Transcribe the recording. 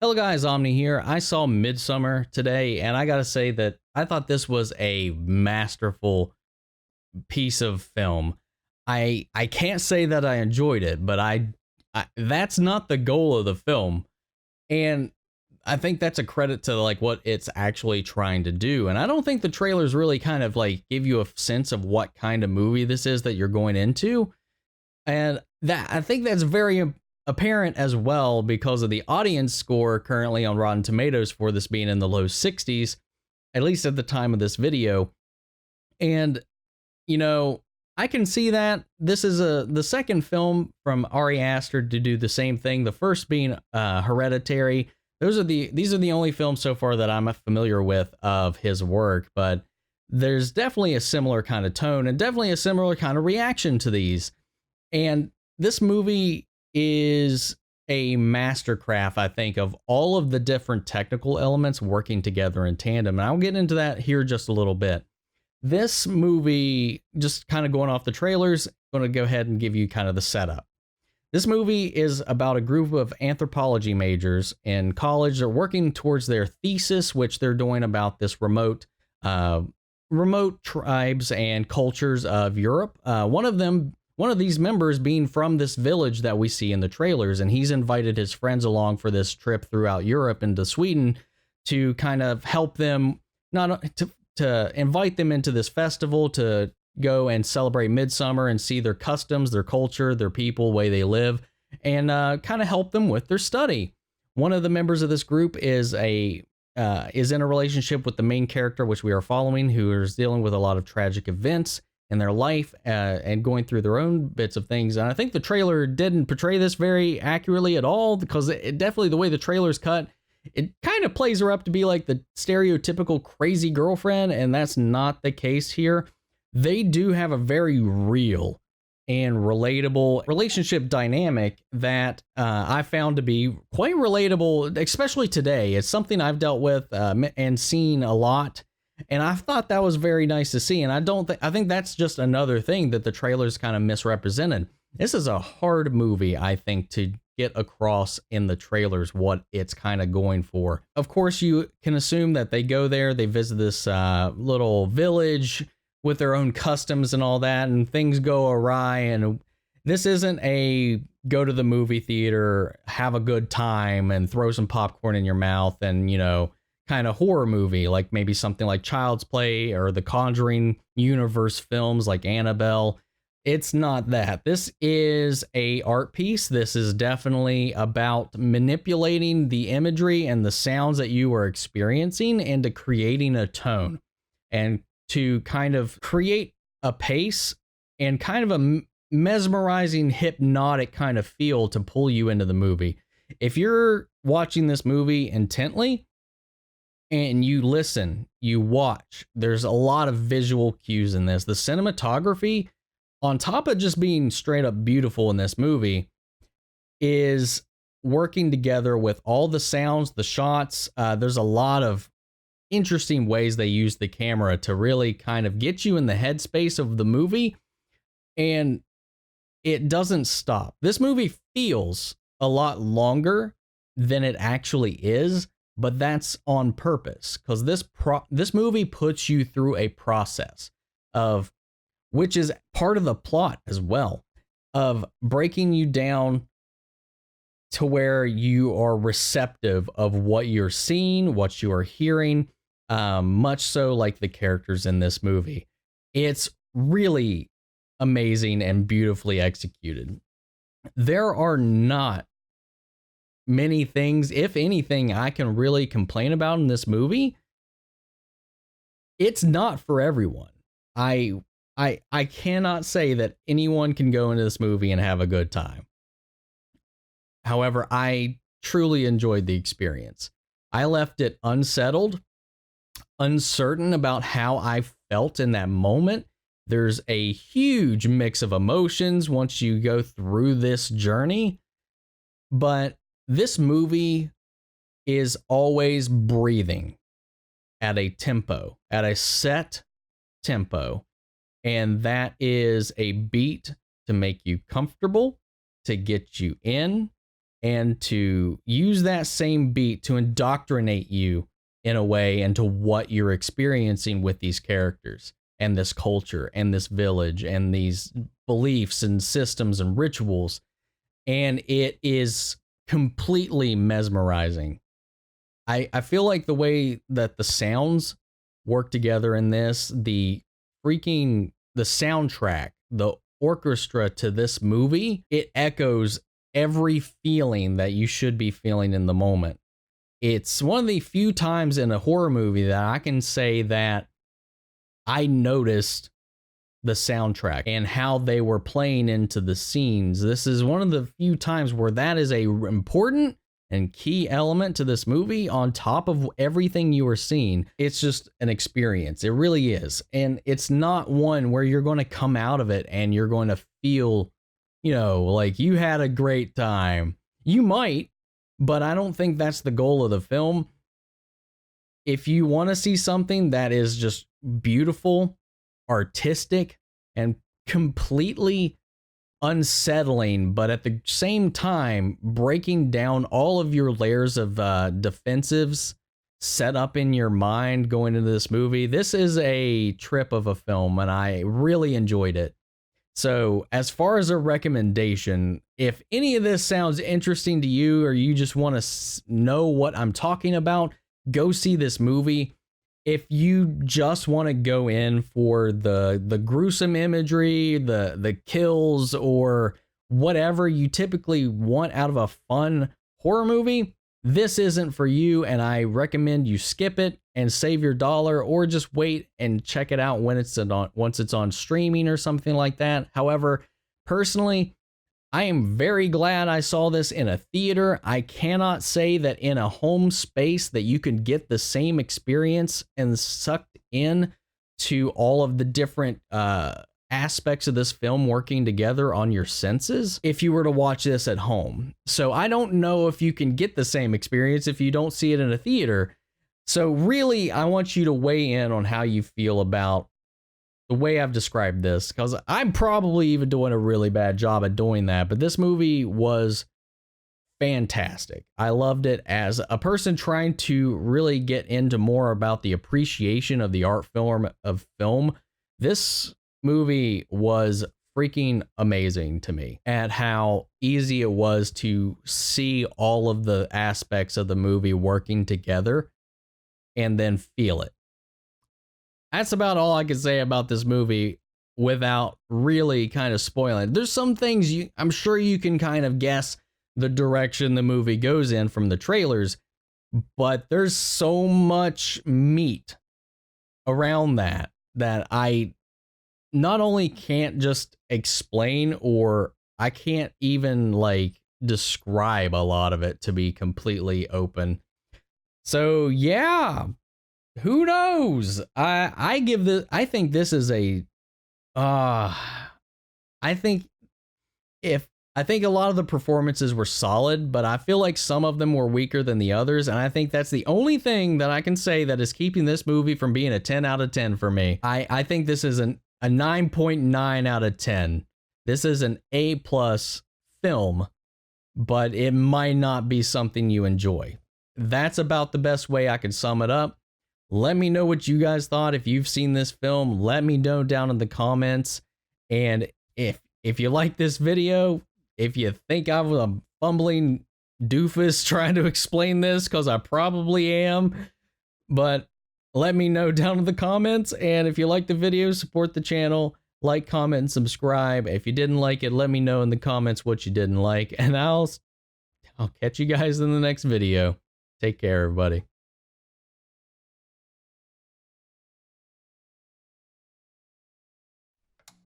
Hello guys, Omni here. I saw Midsommar today, and I gotta say that I thought this was a masterful piece of film. I can't say that I enjoyed it, but I that's not the goal of the film, and I think that's a credit to like what it's actually trying to do. And I don't think the trailers really kind of like give you a sense of what kind of movie this is that you're going into. And that I think that's very apparent as well because of the audience score currently on Rotten Tomatoes for this being in the low 60s, at least at the time of this video. And you know, I can see that this is the second film from Ari Aster to do the same thing. The first being Hereditary. These are the only films so far that I'm familiar with of his work, but there's definitely a similar kind of tone and definitely a similar kind of reaction to these. And this movie is a mastercraft, I think, of all of the different technical elements working together in tandem. And I'll get into that here just a little bit. This movie, just kind of going off the trailers, going to go ahead and give you kind of the setup. This movie is about a group of anthropology majors in college. They're working towards their thesis, which they're doing about this remote tribes and cultures of Europe. One of these members being from this village that we see in the trailers, and he's invited his friends along for this trip throughout Europe into Sweden to kind of help them, not to invite them into this festival to go and celebrate Midsummer and see their customs, their culture, their people, way they live, and kind of help them with their study. One of the members of this group is in a relationship with the main character, which we are following, who is dealing with a lot of tragic events in their life and going through their own bits of things. And I think the trailer didn't portray this very accurately at all, because it definitely, the way the trailer's cut, it kind of plays her up to be like the stereotypical crazy girlfriend, and that's not the case here. They do have a very real and relatable relationship dynamic that I found to be quite relatable, especially today. It's something I've dealt with and seen a lot, and I thought that was very nice to see. And I think that's just another thing that the trailers kind of misrepresented. This is a hard movie, I think, to get across in the trailers what it's kind of going for. Of course, you can assume that they go there, they visit this little village with their own customs and all that, and things go awry. And this isn't a go to the movie theater, have a good time, and throw some popcorn in your mouth and, kind of horror movie, like maybe something like Child's Play or the Conjuring universe films like Annabelle. It's not that. This is a art piece. This is definitely about manipulating the imagery and the sounds that you are experiencing into creating a tone and to kind of create a pace and kind of a mesmerizing, hypnotic kind of feel to pull you into the movie. If you're watching this movie intently and you listen, you watch, there's a lot of visual cues in this. The cinematography, on top of just being straight up beautiful in this movie, is working together with all the sounds, the shots. There's a lot of interesting ways they use the camera to really kind of get you in the headspace of the movie, and it doesn't stop. This movie feels a lot longer than it actually is, but that's on purpose, because this movie puts you through a process of, which is part of the plot as well, of breaking you down to where you are receptive of what you're seeing, what you are hearing, much so like the characters in this movie. It's really amazing and beautifully executed. There are not many things, if anything, I can really complain about in this movie. It's not for everyone. I cannot say that anyone can go into this movie and have a good time. However, I truly enjoyed the experience. I left it unsettled, uncertain about how I felt in that moment. There's a huge mix of emotions once you go through this journey, but this movie is always breathing at a tempo, at a set tempo, and that is a beat to make you comfortable, to get you in, and to use that same beat to indoctrinate you in a way into what you're experiencing with these characters and this culture and this village and these beliefs and systems and rituals. And it is completely mesmerizing. I feel like the way that the sounds work together in this, the soundtrack, the orchestra to this movie, it echoes every feeling that you should be feeling in the moment. It's one of the few times in a horror movie that I can say that I noticed the soundtrack and how they were playing into the scenes. This is one of the few times where that is a important and key element to this movie on top of everything you are seeing. It's just an experience. It really is. And it's not one where you're going to come out of it and you're going to feel, like you had a great time. You might, but I don't think that's the goal of the film. If you want to see something that is just beautiful, artistic, and completely unsettling, but at the same time breaking down all of your layers of defensives set up in your mind going into this movie, this is a trip of a film, and I really enjoyed it. So as far as a recommendation, if any of this sounds interesting to you, or you just want to know what I'm talking about, go see this movie. If you just want to go in for the gruesome imagery, the kills, or whatever you typically want out of a fun horror movie, this isn't for you, and I recommend you skip it and save your dollar, or just wait and check it out when once it's on streaming or something like that. However, personally, I am very glad I saw this in a theater. I cannot say that in a home space that you can get the same experience and sucked in to all of the different aspects of this film working together on your senses if you were to watch this at home. So I don't know if you can get the same experience if you don't see it in a theater. So really, I want you to weigh in on how you feel about the way I've described this, because I'm probably even doing a really bad job at doing that, but this movie was fantastic. I loved it. As a person trying to really get into more about the appreciation of the art form of film, this movie was freaking amazing to me at how easy it was to see all of the aspects of the movie working together and then feel it. That's about all I can say about this movie without really kind of spoiling. There's some things I'm sure you can kind of guess the direction the movie goes in from the trailers, but there's so much meat around that I not only can't just explain, or I can't even describe a lot of it, to be completely open. So yeah, who knows? I think this is a I think a lot of the performances were solid, but I feel like some of them were weaker than the others, and I think that's the only thing that I can say that is keeping this movie from being a 10 out of 10 for me. I think this is a 9.9 out of 10. This is an A+ film, but it might not be something you enjoy. That's about the best way I can sum it up. Let me know what you guys thought. If you've seen this film, let me know down in the comments. And if you like this video, if you think I was a fumbling doofus trying to explain this, because I probably am, but let me know down in the comments. And if you like the video, support the channel, like, comment, and subscribe. If you didn't like it, let me know in the comments what you didn't like, and I'll catch you guys in the next video. Take care, everybody.